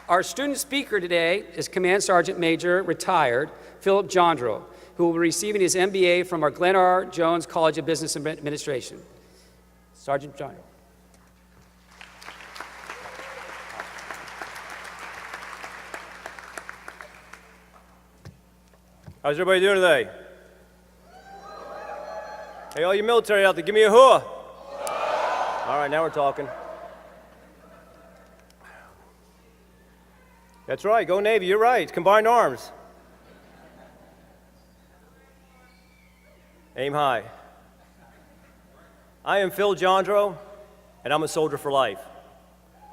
Our student speaker today is Command Sergeant Major, retired, Philip Johndrow, who will be receiving his MBA from our Glenn R. Jones College of Business Administration. Sergeant Johndrow. How's everybody doing today? Hey, all you military out there, give me a hooah. All right, now we're talking. That's right, go Navy, you're right, it's combined arms. Aim high. I am Phil Johndrow, and I'm a soldier for life.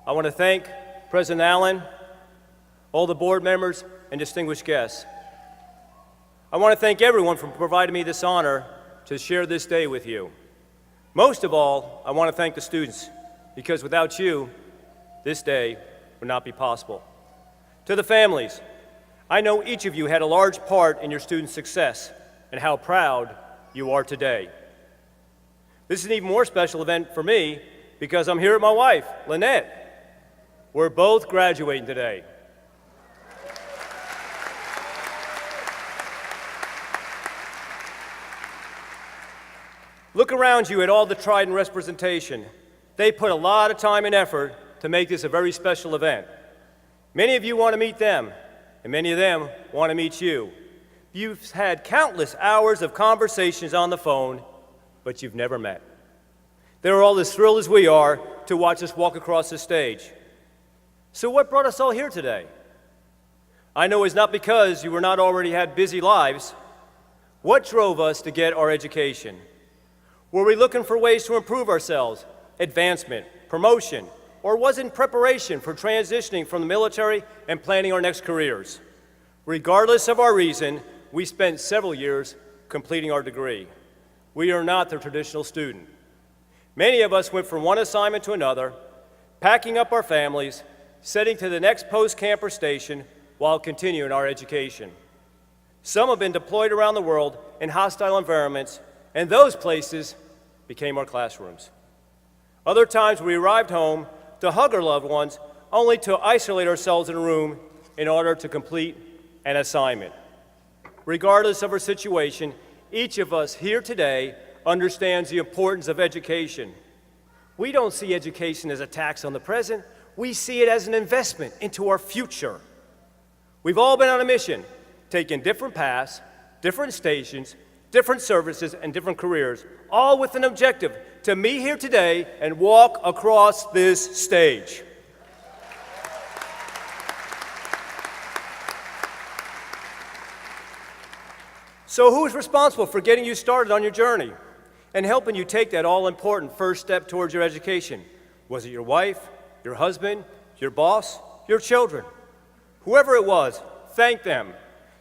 I want to thank President Allen, all the board members, and distinguished guests. I want to thank everyone for providing me this honor to share this day with you. Most of all, I want to thank the students, because without you, this day would not be possible. To the families, I know each of you had a large part in your students' success and how proud you are today. This is an even more special event for me because I'm here with my wife, Lynette. We're both graduating today. Look around you at all the Trident representation. They put a lot of time and effort to make this a very special event. Many of you want to meet them, and many of them want to meet you. You've had countless hours of conversations on the phone, but you've never met. They're all as thrilled as we are to watch us walk across the stage. So what brought us all here today? I know it's not because you were not already had busy lives. What drove us to get our education? Were we looking for ways to improve ourselves, advancement, promotion, or was it in preparation for transitioning from the military and planning our next careers? Regardless of our reason, we spent several years completing our degree. We are not the traditional student. Many of us went from one assignment to another, packing up our families, setting to the next post-camp or station while continuing our education. Some have been deployed around the world in hostile environments, and those places became our classrooms. Other times we arrived home to hug our loved ones, only to isolate ourselves in a room in order to complete an assignment. Regardless of our situation, each of us here today understands the importance of education. We don't see education as a tax on the present. We see it as an investment into our future. We've all been on a mission, taking different paths, different stations, different services, and different careers, all with an objective to meet here today and walk across this stage. So who's responsible for getting you started on your journey and helping you take that all-important first step towards your education? Was it your wife, your husband, your boss, your children? Whoever it was, thank them.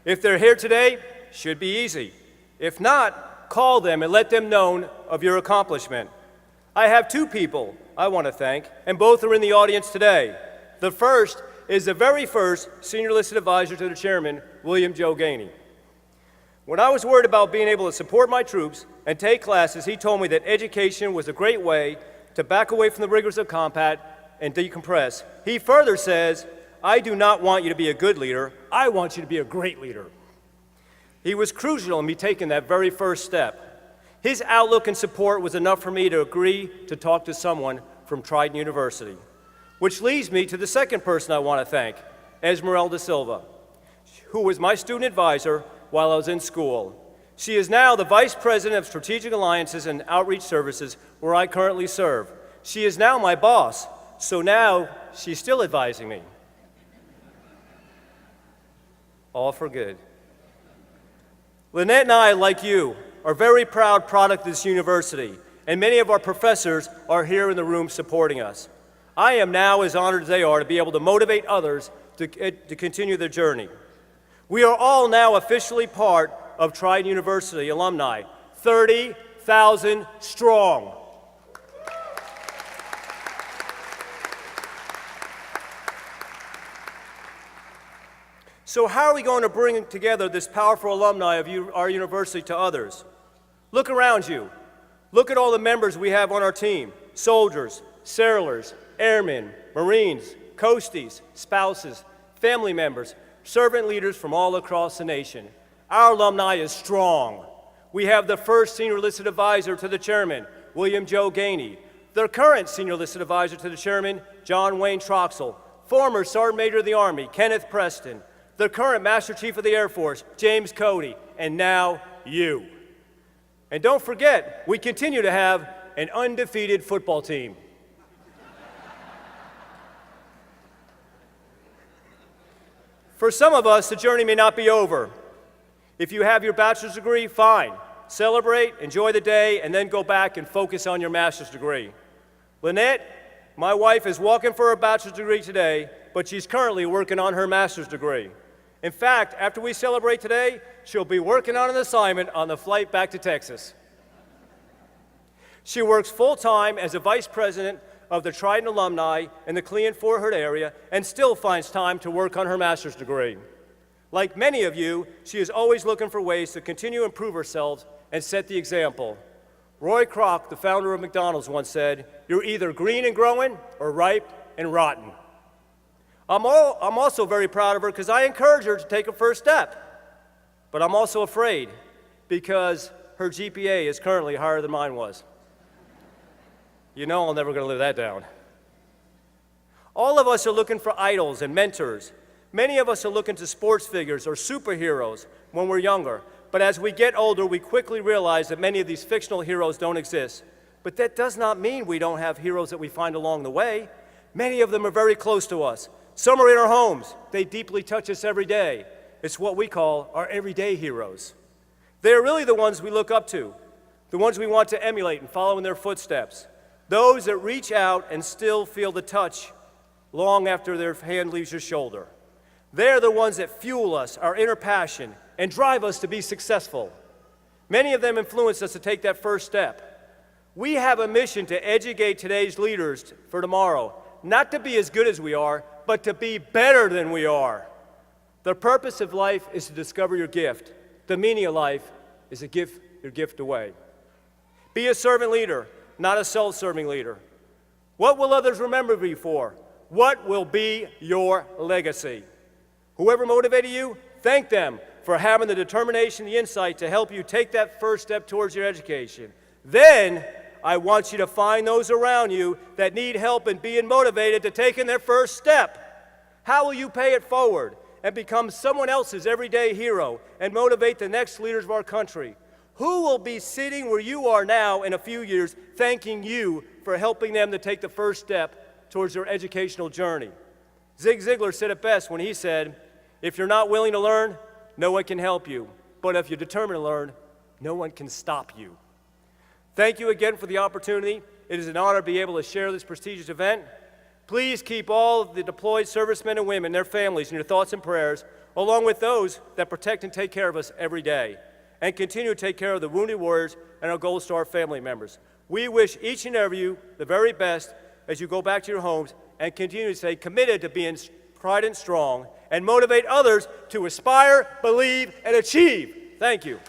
If they're here today, should be easy. If not, call them and let them know of your accomplishment. I have two people I want to thank, and both are in the audience today. The first is the very first senior enlisted advisor to the chairman, William Joe Gainey. When I was worried about being able to support my troops and take classes, he told me that education was a great way to back away from the rigors of combat and decompress. He further says, I do not want you to be a good leader, I want you to be a great leader. He was crucial in me taking that very first step. His outlook and support was enough for me to agree to talk to someone from Trident University. Which leads me to the second person I want to thank, Esmeralda Silva, who was my student advisor while I was in school. She is now the Vice President of Strategic Alliances and Outreach Services, where I currently serve. She is now my boss, so now she's still advising me. All for good. Lynette and I, like you, are a very proud product of this university, and many of our professors are here in the room supporting us. I am now as honored as they are to be able to motivate others to continue their journey. We are all now officially part of Trident University alumni, 30,000 strong. So how are we going to bring together this powerful alumni of our university to others? Look around you. Look at all the members we have on our team: soldiers, sailors, airmen, Marines, coasties, spouses, family members, servant leaders from all across the nation. Our alumni is strong. We have the first senior listed advisor to the chairman, William Joe Gainey, the current senior listed advisor to the chairman, John Wayne Troxell, former Sergeant Major of the Army, Kenneth Preston, the current Master Chief of the Air Force, James Cody, and now you. And don't forget, we continue to have an undefeated football team. For some of us, the journey may not be over. If you have your bachelor's degree, fine. Celebrate, enjoy the day, and then go back and focus on your master's degree. Lynette, my wife, is walking for her bachelor's degree today, but she's currently working on her master's degree. In fact, after we celebrate today, she'll be working on an assignment on the flight back to Texas. She works full-time as a vice president of the Trident alumni in the Cleveland-Fort Hood area and still finds time to work on her master's degree. Like many of you, she is always looking for ways to continue to improve herself and set the example. Roy Kroc, the founder of McDonald's, once said, "You're either green and growing or ripe and rotten." I'm also very proud of her because I encourage her to take a first step. But I'm also afraid because her GPA is currently higher than mine was. You know I'm never going to live that down. All of us are looking for idols and mentors. Many of us are looking to sports figures or superheroes when we're younger. But as we get older, we quickly realize that many of these fictional heroes don't exist. But that does not mean we don't have heroes that we find along the way. Many of them are very close to us. Some are in our homes. They deeply touch us every day. It's what we call our everyday heroes. They are really the ones we look up to, the ones we want to emulate and follow in their footsteps. Those that reach out and still feel the touch long after their hand leaves your shoulder. They're the ones that fuel us, our inner passion, and drive us to be successful. Many of them influence us to take that first step. We have a mission to educate today's leaders for tomorrow, not to be as good as we are, but to be better than we are. The purpose of life is to discover your gift. The meaning of life is to give your gift away. Be a servant leader, not a self-serving leader. What will others remember you for? What will be your legacy? Whoever motivated you, thank them for having the determination, the insight to help you take that first step towards your education. Then, I want you to find those around you that need help in being motivated to taking their first step. How will you pay it forward and become someone else's everyday hero and motivate the next leaders of our country? Who will be sitting where you are now in a few years thanking you for helping them to take the first step towards their educational journey? Zig Ziglar said it best when he said, "If you're not willing to learn, no one can help you. But if you're determined to learn, no one can stop you." Thank you again for the opportunity. It is an honor to be able to share this prestigious event. Please keep all of the deployed servicemen and women, their families, in your thoughts and prayers, along with those that protect and take care of us every day. And continue to take care of the wounded warriors and our Gold Star family members. We wish each and every you the very best as you go back to your homes and continue to stay committed to being Trident strong and motivate others to aspire, believe, and achieve. Thank you.